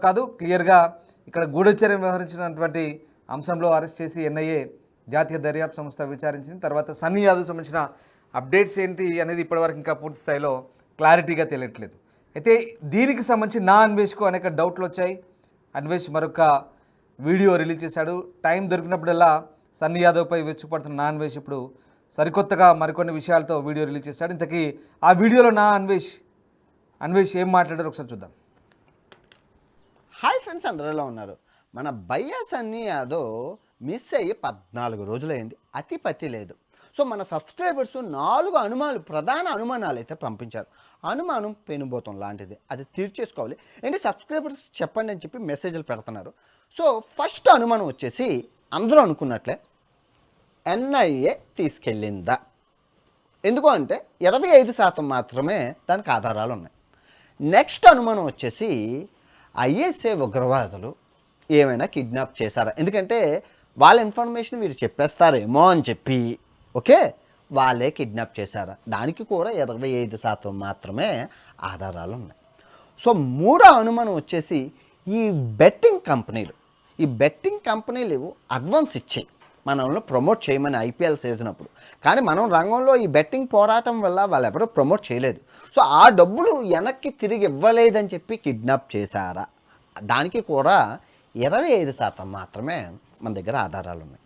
కాదు క్లియర్గా ఇక్కడ గూఢచర్యం వ్యవహరించినటువంటి అంశంలో అరెస్ట్ చేసి ఎన్ఐఏ జాతీయ దర్యాప్తు సంస్థ విచారించింది. తర్వాత సన్నీ యాదవ్ సంబంధించిన అప్డేట్స్ ఏంటి అనేది ఇప్పటివరకు ఇంకా పూర్తి స్థాయిలో క్లారిటీగా తెలియట్లేదు. అయితే దీనికి సంబంధించి నా అన్వేష్కు అనేక డౌట్లు వచ్చాయి. అన్వేష్ మరొక వీడియో రిలీజ్ చేశాడు. టైం దొరికినప్పుడల్లా సన్నీ యాదవ్పై వెచ్చుపడుతున్న నా అన్వేష్ ఇప్పుడు సరికొత్తగా మరికొన్ని విషయాలతో వీడియో రిలీజ్ చేశాడు. ఇంతకీ ఆ వీడియోలో నా అన్వేష్ ఏం మాట్లాడారో ఒకసారి చూద్దాం. హాయ్ ఫ్రెండ్స్, అందరూ ఎలా ఉన్నారు? మన భయ్యా సన్నీ యాదవ్ మిస్ అయ్యి 14 రోజులైంది. అతిపతి లేదు. సో మన సబ్స్క్రైబర్స్ 4 ప్రధాన అనుమానాలు అయితే పంపించారు. అనుమానం పెనుబోతం లాంటిది, అది తీర్చేసుకోవాలి. ఏంటి సబ్స్క్రైబర్స్ చెప్పండి అని చెప్పి మెసేజ్లు పెడుతున్నారు. సో ఫస్ట్ అనుమానం వచ్చేసి అందరూ అనుకున్నట్లే ఎన్ఐఏ తీసుకెళ్ళిందా? ఎందుకు అంటే 25% మాత్రమే దానికి ఆధారాలు ఉన్నాయి. నెక్స్ట్ అనుమానం వచ్చేసి ఐఎస్ఐ ఉగ్రవాదులు ఏమైనా కిడ్నాప్ చేశారా? ఎందుకంటే వాళ్ళ ఇన్ఫర్మేషన్ వీరు చెప్పేస్తారేమో అని చెప్పి ఓకే వాళ్ళే కిడ్నాప్ చేశారా? దానికి కూడా 25% మాత్రమే ఆధారాలు ఉన్నాయి. సో మూడో అనుమానం వచ్చేసి ఈ బెట్టింగ్ కంపెనీలు అడ్వాన్స్ ఇచ్చాయి మనల్ని ప్రమోట్ చేయమని ఐపీఎల్ సీజన్ అప్పుడు. కానీ మనం రంగంలో ఈ బెట్టింగ్ పోరాటం వల్ల వాళ్ళు ఎవరో ప్రమోట్ చేయలేదు. సో ఆ డబ్బులు వెనక్కి తిరిగి ఇవ్వలేదని చెప్పి కిడ్నాప్ చేశారా? దానికి కూడా 25% మాత్రమే మన దగ్గర ఆధారాలు ఉన్నాయి.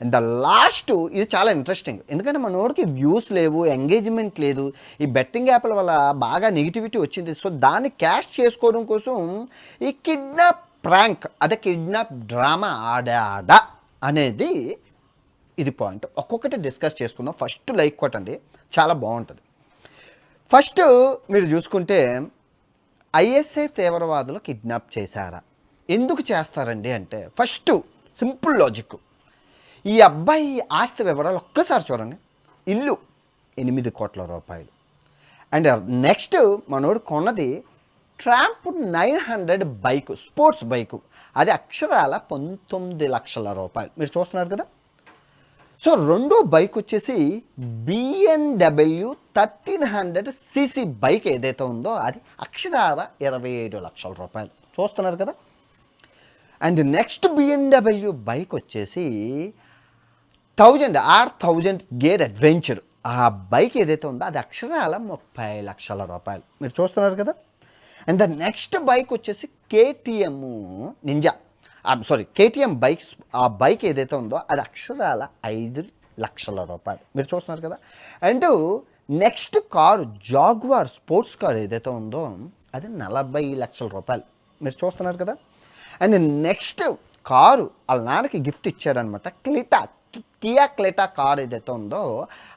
అండ్ ద లాస్ట్ ఇది చాలా ఇంట్రెస్టింగ్, ఎందుకంటే మనోడికి వ్యూస్ లేవు, ఎంగేజ్మెంట్ లేదు, ఈ బెట్టింగ్ యాప్ల వల్ల బాగా నెగిటివిటీ వచ్చింది. సో దాన్ని క్యాష్ చేసుకోవడం కోసం ఈ కిడ్నాప్ ప్రాంక్, అదే కిడ్నాప్ డ్రామా ఆడా అనేది ఇది పాయింట్. ఒక్కొక్కటి డిస్కస్ చేసుకుందాం. ఫస్ట్ లైక్ కొట్టండి, చాలా బాగుంటుంది. ఫస్ట్ మీరు చూసుకుంటే ఐఎస్ఐ తీవ్రవాదులు కిడ్నాప్ చేశారా? ఎందుకు చేస్తారండి అంటే ఫస్ట్ సింపుల్ లాజిక్. ఈ అబ్బాయి ఆస్తి వివరాలు ఒక్కసారి చూడండి. ఇల్లు 8 కోట్ల రూపాయలు. అండ్ నెక్స్ట్ మనోడు కొన్నది ట్రాంప్ 900 బైక్, స్పోర్ట్స్ బైకు, అది అక్షరాల 19 లక్షల రూపాయలు. మీరు చూస్తున్నారు కదా. సో రెండో బైక్ వచ్చేసి BMW 1300 cc బైక్ ఏదైతే ఉందో అది అక్షరాల 27 లక్షల రూపాయలు. చూస్తున్నారు కదా. అండ్ నెక్స్ట్ BMW బైక్ వచ్చేసి 1000 గేర్ అడ్వెంచర్, ఆ బైక్ ఏదైతే ఉందో అది అక్షరాల 30 లక్షల రూపాయలు. మీరు చూస్తున్నారు కదా. అండ్ ద నెక్స్ట్ బైక్ వచ్చేసి KTM బైక్స్, ఆ బైక్ ఏదైతే ఉందో అది అక్షరాల 5 లక్షల రూపాయలు. మీరు చూస్తున్నారు కదా. And next car jaguar sports car ఏదైతే ఉందో అది 40 లక్షల రూపాయలు. మీరు చూస్తున్నారు కదా. అండ్ నెక్స్ట్ కారు వాళ్ళ నాన్నకి గిఫ్ట్ ఇచ్చారనమాట, కియా క్లెటా కార్ ఏదైతే ఉందో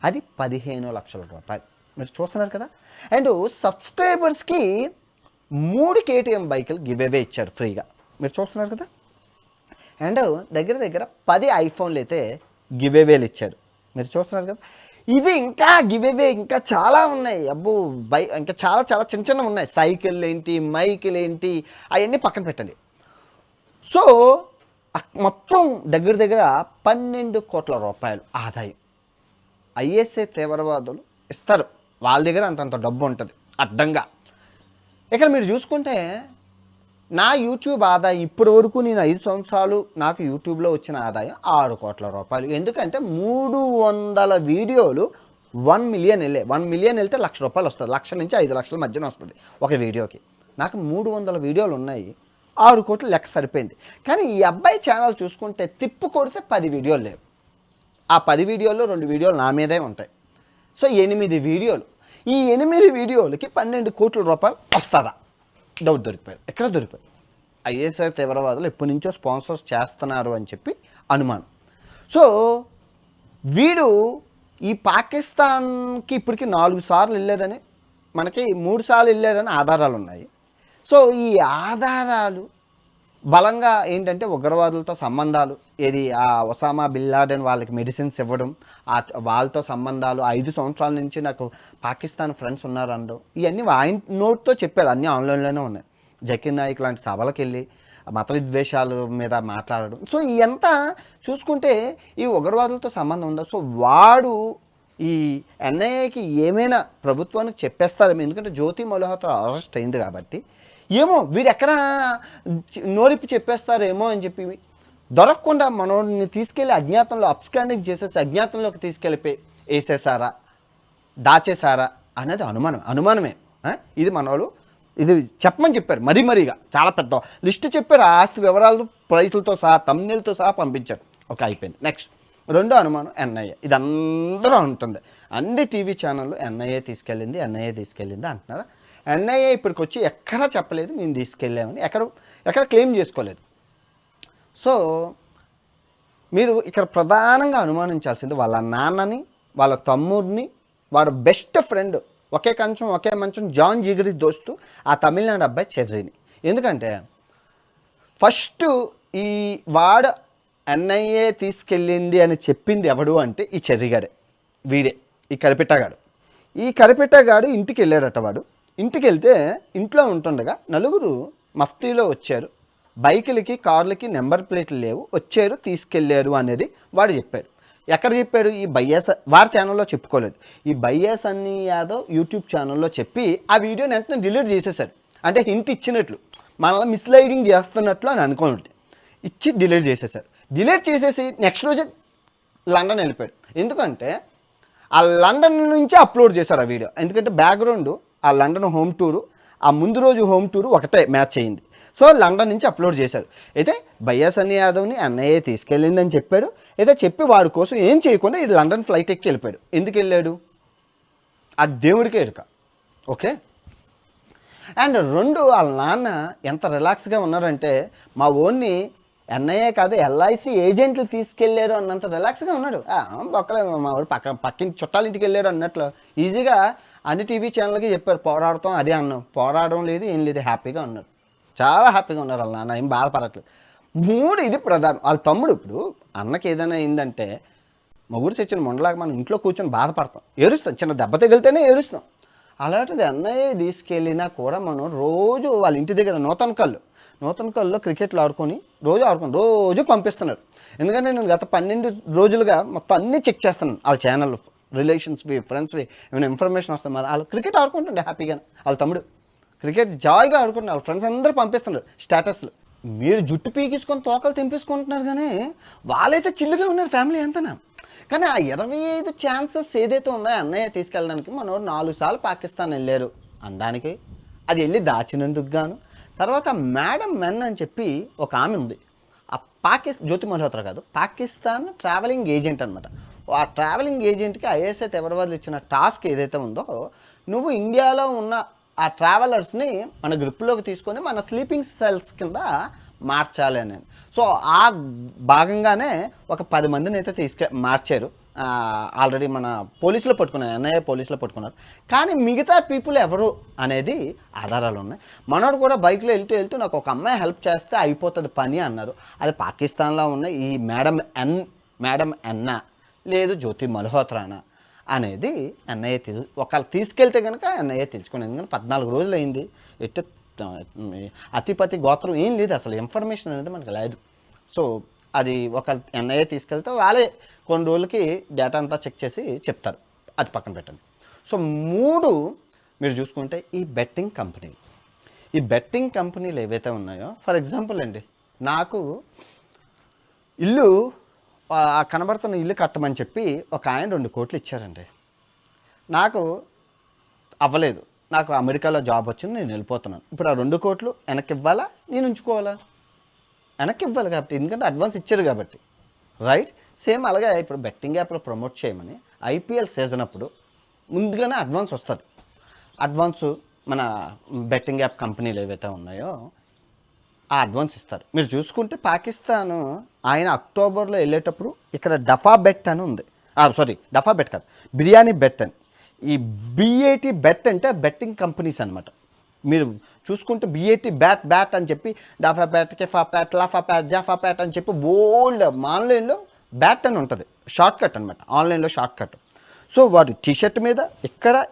అది 15 లక్షల రూపాయలు. మీరు చూస్తున్నారు కదా. అండ్ సబ్స్క్రైబర్స్కి 3 KTM బైకులు గివ్ అవే ఇచ్చారు ఫ్రీగా. మీరు చూస్తున్నారు కదా. అండ్ దగ్గర 10 ఐఫోన్లు అయితే గివ్ అవేలు ఇచ్చారు. మీరు చూస్తున్నారు కదా. ఇది ఇంకా గివ్ అవే ఇంకా చాలా ఉన్నాయి. అబ్బో ఇంకా చాలా చిన్న ఉన్నాయి. సైకిల్ ఏంటి, మైకిల్ ఏంటి, అవన్నీ పక్కన పెట్టండి. సో మొత్తం దగ్గర 12 కోట్ల రూపాయలు ఆదాయం ఐఎస్ఐ తీవ్రవాదులు ఇస్తారు. వాళ్ళ దగ్గర అంతంత డబ్బు ఉంటుంది అడ్డంగా. ఇక్కడ మీరు చూసుకుంటే నా యూట్యూబ్ ఆదాయం ఇప్పటి వరకు నేను 5 సంవత్సరాలు నాకు యూట్యూబ్లో వచ్చిన ఆదాయం 6 కోట్ల రూపాయలు. ఎందుకంటే 300 వీడియోలు 1 మిలియన్ వెళ్ళే, 1 మిలియన్ వెళ్తే 1 లక్ష రూపాయలు వస్తుంది. 1 లక్ష నుంచి 5 లక్షల మధ్యన వస్తుంది ఒక వీడియోకి. నాకు 300 వీడియోలు ఉన్నాయి, 6 కోట్లు లెక్క సరిపోయింది. కానీ ఈ అబ్బాయి ఛానల్ చూసుకుంటే తిప్పు కొడితే 10 వీడియోలు లేవు. ఆ 10 వీడియోల్లో 2 వీడియోలు నా మీదే ఉంటాయి. సో 8 వీడియోలు. ఈ 8 వీడియోలకి 12 కోట్ల రూపాయలు వస్తుందా? డౌట్ దొరికిపోయారు. ఎక్కడ దొరికిపోయారు? ఐఎస్ఐ తీవ్రవాదులు ఎప్పటి నుంచో స్పాన్సర్స్ చేస్తున్నారు అని చెప్పి అనుమానం. సో వీడు ఈ పాకిస్తాన్కి ఇప్పటికి 4 సార్లు వెళ్ళారని, మనకి 3 సార్లు వెళ్ళారని ఆధారాలు ఉన్నాయి. సో ఈ ఆధారాలు బలంగా ఏంటంటే ఉగ్రవాదులతో సంబంధాలు, ఏది ఆ ఒసామా బిన్ లాడెన్ వాళ్ళకి మెడిసిన్స్ ఇవ్వడం, వాళ్ళతో సంబంధాలు, 5 సంవత్సరాల నుంచి నాకు పాకిస్తాన్ ఫ్రెండ్స్ ఉన్నారు అనడం, ఇవన్నీ ఆయన నోట్తో చెప్పారు. అన్నీ ఆన్లైన్లోనే ఉన్నాయి. జకీర్ నాయక్ లాంటి సభలకు వెళ్ళి మత విద్వేషాల మీద మాట్లాడడం. సో ఇదంతా చూసుకుంటే ఈ ఉగ్రవాదులతో సంబంధం ఉందా? సో వాడు ఈ ఎన్ఐఏకి ఏమైనా ప్రభుత్వానికి చెప్పేస్తారేమో, ఎందుకంటే జ్యోతి మల్హోత్రా అరెస్ట్ అయింది కాబట్టి ఏమో వీడు ఎక్కడ నోరిప్పి చెప్పేస్తారేమో అని చెప్పి దొరకకుండా మనోడిని తీసుకెళ్ళి అజ్ఞాతంలో అప్స్కాండింగ్ చేసేసి అజ్ఞాతంలోకి తీసుకెళ్ళిపోయి వేసేసారా దాచేసారా అనేది అనుమానమే. ఇది మనోళ్ళు ఇది చెప్పమని చెప్పారు మరీగా చాలా పెద్ద లిస్ట్ చెప్పారు. ఆస్తి వివరాలు ప్రైసులతో సహా తమ్నెల్తో సహా పంపించారు. ఓకే, అయిపోయింది. నెక్స్ట్ రెండో అనుమానం ఎన్ఐఏ. ఇది అందరూ ఉంటుంది, అన్ని టీవీ ఛానళ్ళు ఎన్ఐఏ తీసుకెళ్ళింది అంటున్నారు. ఎన్ఐఏ ఇప్పటికి వచ్చి ఎక్కడా చెప్పలేదు మేము తీసుకెళ్ళామని, ఎక్కడ క్లెయిమ్ చేసుకోలేదు. సో మీరు ఇక్కడ ప్రధానంగా అనుమానించాల్సింది వాళ్ళ నాన్నని, వాళ్ళ తమ్ముడిని, వాడు బెస్ట్ ఫ్రెండ్, ఒకే కంచం ఒకే మంచం జాన్ జిగరి దోస్తు ఆ తమిళనాడు అబ్బాయి చెర్రీని. ఎందుకంటే ఫస్ట్ ఈ వాడు ఎన్ఐఏ తీసుకెళ్ళింది అని చెప్పింది ఎవడు అంటే ఈ చెర్రీ గారే, వీడే ఈ కరిపెట్టగాడు ఇంటికి వెళ్ళాడట. వాడు ఇంటికి వెళ్తే ఇంట్లో ఉంటుండగా నలుగురు మఫ్తీలో వచ్చారు, బైకులకి కార్లకి నెంబర్ ప్లేట్లు లేవు, వచ్చారు తీసుకెళ్ళారు అనేది వాడు చెప్పాడు. ఎక్కడ చెప్పాడు? ఈ బయ్యాస్ వారి ఛానల్లో చెప్పుకోలేదు. ఈ బయ్యాస్ అన్ని యాదవ్ యూట్యూబ్ ఛానల్లో చెప్పి ఆ వీడియోని వెంటనే డిలీట్ చేసేసారు. అంటే హింట్ ఇచ్చినట్లు, మనల్ని మిస్లైడింగ్ చేస్తున్నట్లు అని అనుకోండి, ఇచ్చి డిలీట్ చేసేసారు. డిలీట్ చేసేసి నెక్స్ట్ రోజే లండన్ వెళ్ళిపోయాడు. ఎందుకంటే ఆ లండన్ నుంచి అప్లోడ్ చేశారు ఆ వీడియో. ఎందుకంటే బ్యాక్గ్రౌండ్ ఆ లండన్ హోమ్ టూరు, ఆ ముందు రోజు హోమ్ టూరు ఒకటే మ్యాచ్ అయ్యింది. సో లండన్ నుంచి అప్లోడ్ చేశారు. అయితే బయ్యా సన్నీ యాదవ్ని ఎన్ఐఏ తీసుకెళ్ళిందని చెప్పాడు. అయితే చెప్పి వాడి కోసం ఏం చేయకుండా ఈ లండన్ ఫ్లైట్ ఎక్కి వెళ్ళిపోయాడు. ఎందుకు వెళ్ళాడు? ఆ దేవుడికే ఎరుక. ఓకే. అండ్ రెండు వాళ్ళ నాన్న ఎంత రిలాక్స్గా ఉన్నారంటే మా ఓన్ని ఎన్ఐఏ కాదు ఎల్ఐసి ఏజెంట్లు తీసుకెళ్లారు అన్నంత రిలాక్స్గా ఉన్నాడు. ఒక్కలే మా వాడు పక్కింటి చుట్టాలింటికి వెళ్ళారు అన్నట్లు ఈజీగా అన్ని టీవీ ఛానల్కి చెప్పారు పోరాడతాం అదే అన్నాం. పోరాడడం లేదు ఏం లేదు, హ్యాపీగా ఉన్నారు, చాలా హ్యాపీగా ఉన్నారు వాళ్ళ నాన్న, ఏం బాధపడట్లేదు. ఇది ప్రధానం. వాళ్ళ తమ్ముడు ఇప్పుడు అన్నకి ఏదైనా అయిందంటే మొగుడు తెచ్చిన మొండలాగా మనం ఇంట్లో కూర్చొని బాధపడతాం, ఏడుస్తాం, చిన్న దెబ్బ తగిలితేనే ఏడుస్తాం. అలాంటిది అన్నయ్య తీసుకెళ్ళినా కూడా మనం రోజు వాళ్ళ ఇంటి దగ్గర నూతన కల్లో క్రికెట్లు రోజు పంపిస్తున్నారు. ఎందుకంటే నేను గత 12 రోజులుగా మొత్తం అన్నీ చెక్ చేస్తున్నాను వాళ్ళ ఛానల్లో, రిలేషన్స్వి ఫ్రెండ్స్వి ఏమైనా ఇన్ఫర్మేషన్ వస్తుంది. వాళ్ళు క్రికెట్ ఆడుకుంటుండే హ్యాపీగా. వాళ్ళ తమ్ముడు క్రికెట్ జాయిగా ఆడుకుంటున్నారు, వాళ్ళ ఫ్రెండ్స్ అందరూ పంపిస్తున్నారు స్టేటస్లు. మీరు జుట్టు పీకించుకొని తోకలు తెంపేసుకుంటున్నారు, కానీ వాళ్ళైతే చిల్లుగా ఉన్నారు ఫ్యామిలీ అంతనా. కానీ ఆ 25 ఛాన్సెస్ ఏదైతే ఉన్నాయో అన్నయ్య తీసుకెళ్ళడానికి మనోడు 4 సార్లు పాకిస్తాన్ వెళ్ళారు అనడానికి, అది వెళ్ళి దాచినందుకు గాను. తర్వాత మేడం మెన్ అని చెప్పి ఒక ఆమె ఉంది, ఆ జ్యోతి మల్హోత్రా కాదు, పాకిస్తాన్ ట్రావెలింగ్ ఏజెంట్ అనమాట. ఆ ట్రావెలింగ్ ఏజెంట్కి ఐఎస్ఐ తీవ్రవాదులు ఇచ్చిన టాస్క్ ఏదైతే ఉందో, నువ్వు ఇండియాలో ఉన్న ఆ ట్రావెలర్స్ని మన గ్రూప్లోకి తీసుకొని మన స్లీపింగ్ సెల్స్ కింద మార్చాలి అని. సో ఆ భాగంగానే ఒక 10 మందిని అయితే మార్చారు. ఆల్రెడీ మన పోలీసులో పట్టుకున్నారు, ఎన్ఐఏ పోలీసులో పట్టుకున్నారు. కానీ మిగతా పీపుల్ ఎవరు అనేది ఆధారాలు ఉన్నాయి. మనోడు కూడా బైక్లో వెళ్తూ నాకు ఒక అమ్మాయి హెల్ప్ చేస్తే అయిపోతుంది పని అన్నారు. అది పాకిస్తాన్లో ఉన్న ఈ మేడం ఎన్నా లేదు జ్యోతి మల్హోత్రానా అనేది ఎన్ఐఏ ఒకవేళ తీసుకెళ్తే కనుక ఎన్ఐఏ తెలుసుకునేది. ఎందుకంటే 14 రోజులు అయింది, ఎట్టు అతిపతి గోత్రం ఏం లేదు, అసలు ఇన్ఫర్మేషన్ అనేది మనకు లేదు. సో అది ఒక ఎన్ఐఏ తీసుకెళ్తే వాళ్ళే కొన్ని రోజులకి డేటా అంతా చెక్ చేసి చెప్తారు, అది పక్కన పెట్టండి. సో 3 మీరు చూసుకుంటే ఈ బెట్టింగ్ కంపెనీలు ఏవైతే ఉన్నాయో, ఫర్ ఎగ్జాంపుల్ అండి, నాకు ఇల్లు కనబడుతున్న ఇల్లు కట్టమని చెప్పి ఒక ఆయన 2 కోట్లు ఇచ్చారండి. నాకు అవ్వలేదు, నాకు అమెరికాలో జాబ్ వచ్చింది, నేను వెళ్ళిపోతున్నాను. ఇప్పుడు ఆ 2 కోట్లు వెనక్కి ఇవ్వాలా, నేను ఉంచుకోవాలా? వెనక్కి ఇవ్వాలి కాబట్టి, ఎందుకంటే అడ్వాన్స్ ఇచ్చారు కాబట్టి, రైట్. సేమ్ అలాగే ఇప్పుడు బెట్టింగ్ యాప్లో ప్రమోట్ చేయమని ఐపీఎల్ సీజన్ అప్పుడు ముందుగానే అడ్వాన్స్ వస్తుంది. అడ్వాన్సు మన బెట్టింగ్ యాప్ కంపెనీలు ఏవైతే ఉన్నాయో ఆ అడ్వాన్స్ ఇస్తారు. మీరు చూసుకుంటే పాకిస్తాను ఆయన అక్టోబర్లో వెళ్ళేటప్పుడు ఇక్కడ డఫా బెట్ అని ఉంది, డఫా బెట్ కాదు, బిర్యానీ బెట్ అని. ఈ బిఏటి బెట్ అంటే బెట్టింగ్ కంపెనీస్ అనమాట. మీరు చూసుకుంటే బిఏటి బ్యాట్ అని చెప్పి డఫా bat, Kepha bat, లాఫా bat, Jaffa bat అని చెప్పి బోల్డ్ ఆన్లైన్లో బ్యాట్ అని ఉంటుంది, షార్ట్ కట్ అనమాట, ఆన్లైన్లో షార్ట్ కట్. సో వాడు టీషర్ట్ మీద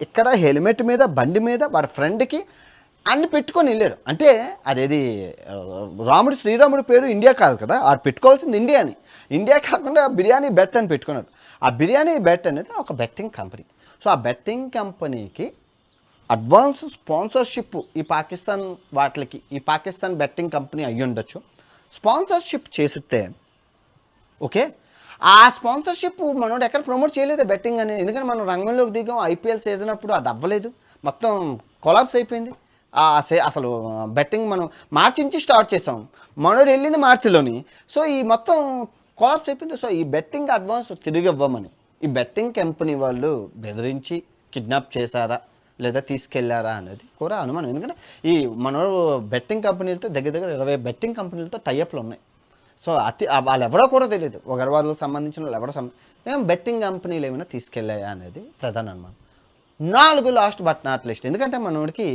ఇక్కడ హెల్మెట్ మీద బండి మీద వాడి ఫ్రెండ్కి అన్ని పెట్టుకొని వెళ్ళాడు. అంటే అదేది శ్రీరాముడి పేరు ఇండియా కాదు కదా, ఆడు పెట్టుకోవాల్సింది ఇండియా కాకుండా బిర్యానీ బెట్ అని పెట్టుకున్నాడు. ఆ బిర్యానీ బెట్ అనేది ఒక బెట్టింగ్ కంపెనీ. సో ఆ బెట్టింగ్ కంపెనీకి అడ్వాన్స్ స్పాన్సర్షిప్ ఈ పాకిస్తాన్ వాటికి ఈ పాకిస్తాన్ బెట్టింగ్ కంపెనీ అయ్యి ఉండొచ్చు. స్పాన్సర్షిప్ చేసితే ఓకే, ఆ స్పాన్సర్షిప్ మనోడు ఎక్కడ ప్రమోట్ చేయలేదు బెట్టింగ్ అనేది. ఎందుకంటే మనం రంగంలోకి దిగాం, ఐపీఎల్ సీజన్ అప్పుడు అది అవ్వలేదు, మొత్తం కొలాప్స్ అయిపోయింది. అసలు బెట్టింగ్ మనం మార్చి నుంచి స్టార్ట్ చేసాం, మనోడు వెళ్ళింది మార్చిలోని. సో ఈ మొత్తం కొలాప్స్ అయిపోయింది. సో ఈ బెట్టింగ్ అడ్వాన్స్ తిరిగి ఇవ్వమని ఈ బెట్టింగ్ కంపెనీ వాళ్ళు బెదిరించి కిడ్నాప్ చేశారా లేదా తీసుకెళ్లారా అనేది కూడా అనుమానం. ఎందుకంటే ఈ మనోడు బెట్టింగ్ కంపెనీలతో దగ్గర దగ్గర 20 బెట్టింగ్ కంపెనీలతో టైఅప్లు ఉన్నాయి. సో వాళ్ళు ఎవరో కూడా తెలియదు, ఉగ్రవాదులకు సంబంధించిన వాళ్ళు ఎవరో మేము బెట్టింగ్ కంపెనీలు ఏమైనా తీసుకెళ్ళాయా అనేది ప్రధాన అనుమానం. 4 లాస్ట్ బట్ నాట్ లిస్ట్. ఎందుకంటే మనోడికి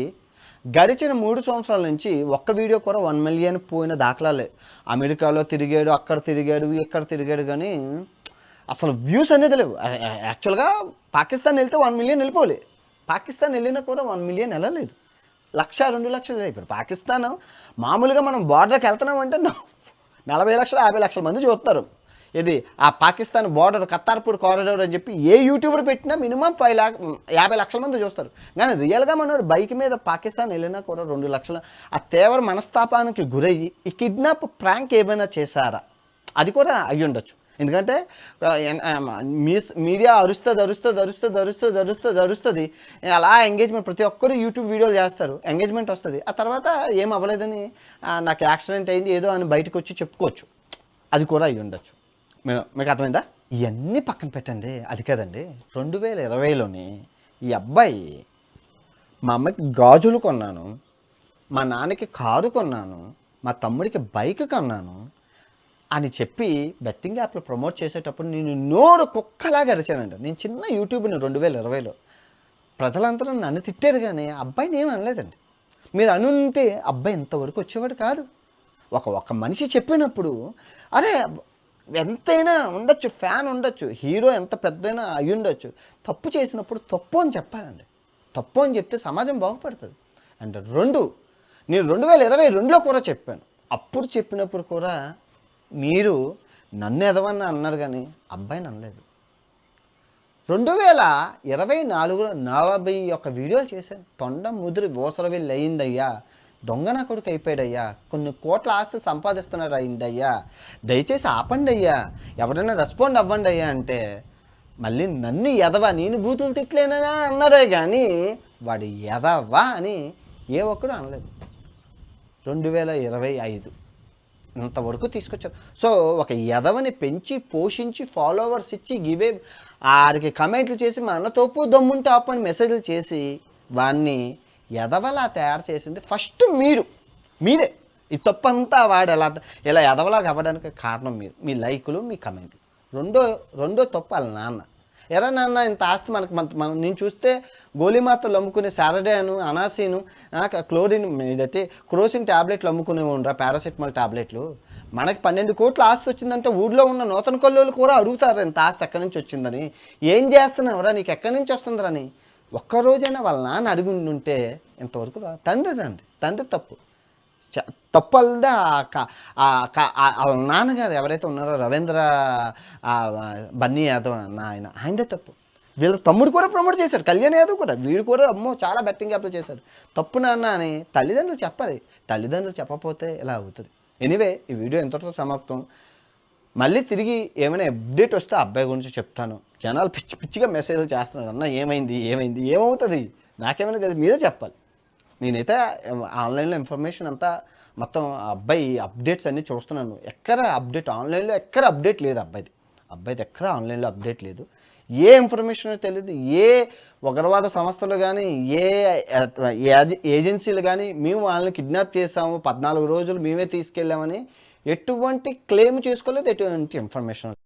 గడిచిన 3 సంవత్సరాల నుంచి ఒక్క వీడియో కూడా 1 మిలియన్ పోయిన దాఖలాలే. అమెరికాలో తిరిగాడు, అక్కడ తిరిగాడు, ఇక్కడ తిరిగాడు, కానీ అసలు వ్యూస్ అనేది లేవు. యాక్చువల్గా పాకిస్తాన్ వెళ్తే 1 మిలియన్ వెళ్ళిపోలే, పాకిస్తాన్ వెళ్ళినా కూడా 1 మిలియన్ వెళ్ళలేదు, 1-2 లక్షలు అయిపోయారు. పాకిస్తాన్ మామూలుగా మనం బార్డర్కి వెళ్తున్నామంటే 40 లక్షలు 50 లక్షల మంది చూస్తారు. ఇది ఆ పాకిస్తాన్ బార్డర్ కత్తార్పూర్ కారిడార్ అని చెప్పి ఏ యూట్యూబర్ పెట్టినా మినిమం 50 లక్షల మంది చూస్తారు. కానీ రియల్గా మనోడు బైక్ మీద పాకిస్తాన్ వెళ్ళినా కూడా 2 లక్షలు. ఆ తీవ్ర మనస్తాపానికి గురయ్యి ఈ కిడ్నాప్ ప్రాంక్ ఏమైనా చేశారా అది కూడా అయ్యి ఉండొచ్చు. ఎందుకంటే మీడియా అరుస్తుంది అలా ఎంగేజ్మెంట్, ప్రతి ఒక్కరు యూట్యూబ్ వీడియోలు చేస్తారు, ఎంగేజ్మెంట్ వస్తుంది. ఆ తర్వాత ఏం అవ్వలేదని నాకు యాక్సిడెంట్ అయింది ఏదో అని బయటకు వచ్చి చెప్పుకోవచ్చు, అది కూడా అయ్యి ఉండొచ్చు. మీకు అర్థమైందా? ఇవన్నీ పక్కన పెట్టండి, అది కదండి 2020లోని ఈ అబ్బాయి మా అమ్మకి గాజులు కొన్నాను, మా నాన్నకి కారు కొన్నాను, మా తమ్ముడికి బైక్ కొన్నాను అని చెప్పి బెట్టింగ్ యాప్లో ప్రమోట్ చేసేటప్పుడు నేను నోరు కుక్కలాగా అరిచానండి. నేను చిన్న యూట్యూబ్ని 2020లో ప్రజలందరూ నన్ను తిట్టారు, కానీ అబ్బాయిని ఏమి అనలేదండి. మీరు అనుంటే అబ్బాయి ఇంతవరకు వచ్చేవాడు కాదు. ఒక మనిషి చెప్పినప్పుడు అరే ఎంతైనా ఉండొచ్చు, ఫ్యాన్ ఉండొచ్చు, హీరో ఎంత పెద్దైనా అయి ఉండొచ్చు, తప్పు చేసినప్పుడు తప్పు అని చెప్పాలండి. తప్పు అని చెప్తే సమాజం బాగుపడుతుంది. అండ్ 2 నేను 2022లో కూడా చెప్పాను. అప్పుడు చెప్పినప్పుడు కూడా మీరు నన్ను ఎదవన్నా అన్నారు, కానీ అబ్బాయిని అనలేదు. 2024లో 41 వీడియోలు చేశాను. తొండ ముదిరి ఓసరవిల్లు అయిందయ్యా, దొంగ నా కొడుకు అయిపోయాడయ్యా, కొన్ని కోట్ల ఆస్తి సంపాదిస్తున్నాడు అయిందయ్యా, దయచేసి ఆపండి అయ్యా, ఎవరైనా రెస్పాండ్ అవ్వండి అయ్యా అంటే మళ్ళీ నన్ను ఎదవా, నేను బూతులు తిట్లేనా అన్నారే కానీ వాడు ఎదవా అని ఏ ఒక్కడు అనలేదు. 2025 ఇంతవరకు తీసుకొచ్చారు. సో ఒక ఎదవని పెంచి పోషించి ఫాలోవర్స్ ఇచ్చి గివే ఆడికి కమెంట్లు చేసి మా అన్న తోపు దమ్ముంటే ఆపని మెసేజ్లు చేసి వాడిని ఎదవలా తయారు చేసింది ఫస్ట్ మీరే. ఈ తప్పంతా వాడు ఇలా ఎదవలాగా అవ్వడానికి కారణం మీరు, మీ లైకులు, మీ కమెంట్లు. రెండో తప్పు వాళ్ళ నాన్న. ఎరా నాన్న ఇంత ఆస్తి మనం నేను చూస్తే గోలీమాతలు అమ్ముకునే సారడేను, అనాసీను, క్లోరిన్ ఇదైతే క్రోసిన్ ట్యాబ్లెట్లు అమ్ముకునే ఉండరా, పారాసిటమాల్ ట్యాబ్లెట్లు. మనకి 12 కోట్ల ఆస్తి వచ్చిందంటే ఊళ్ళో ఉన్న నూతన కొల్లోళ్ళు కూడా అడుగుతారు ఇంత ఆస్తి ఎక్కడి నుంచి వచ్చిందని. ఏం చేస్తున్నావురా, నీకు ఎక్కడి నుంచి వస్తుందిరని ఒక్కరోజైనా వాళ్ళ నాన్న అడిగి ఉంటే ఇంతవరకు తండ్రి తప్పు తప్పల్లా. వాళ్ళ నాన్నగారు ఎవరైతే ఉన్నారో రవీంద్ర బన్నీ యాదవ్ ఆయనదే తప్పు. వీళ్ళ తమ్ముడు కూడా ప్రమోట్ చేశారు, కళ్యాణ్ యాదవ్ కూడా, వీడు కూడా అమ్మో చాలా బెట్టింగ్ యాప్లు చేశారు. తప్పు నాన్న అని తల్లిదండ్రులు చెప్పాలి. తల్లిదండ్రులు చెప్పకపోతే ఇలా అవుతుంది. ఎనీవే ఈ వీడియో ఎంతటితో సమాప్తం. మళ్ళీ తిరిగి ఏమైనా అప్డేట్ వస్తే అబ్బాయి గురించి చెప్తాను. జనాలు పిచ్చిగా మెసేజ్లు చేస్తున్నారు, అన్న ఏమైంది ఏమవుతుంది నాకేమైనా తెలియదు, మీరే చెప్పాలి. నేనైతే ఆన్లైన్లో ఇన్ఫర్మేషన్ అంతా మొత్తం అబ్బాయి అప్డేట్స్ అన్నీ చూస్తున్నాను. ఎక్కడ అప్డేట్ ఆన్లైన్లో ఎక్కడ అప్డేట్ లేదు అబ్బాయిది ఎక్కడ ఆన్లైన్లో అప్డేట్ లేదు. ఏ ఇన్ఫర్మేషన్ తెలియదు. ఏ ఉగ్రవాద సంస్థలు కానీ ఏ ఏజెన్సీలు కానీ మేము వాళ్ళని కిడ్నాప్ చేసాము 14 రోజులు మేమే తీసుకెళ్ళామని ఎటువంటి క్లెయిమ్ చేసుకోలేదు, ఎటువంటి ఇన్ఫర్మేషన్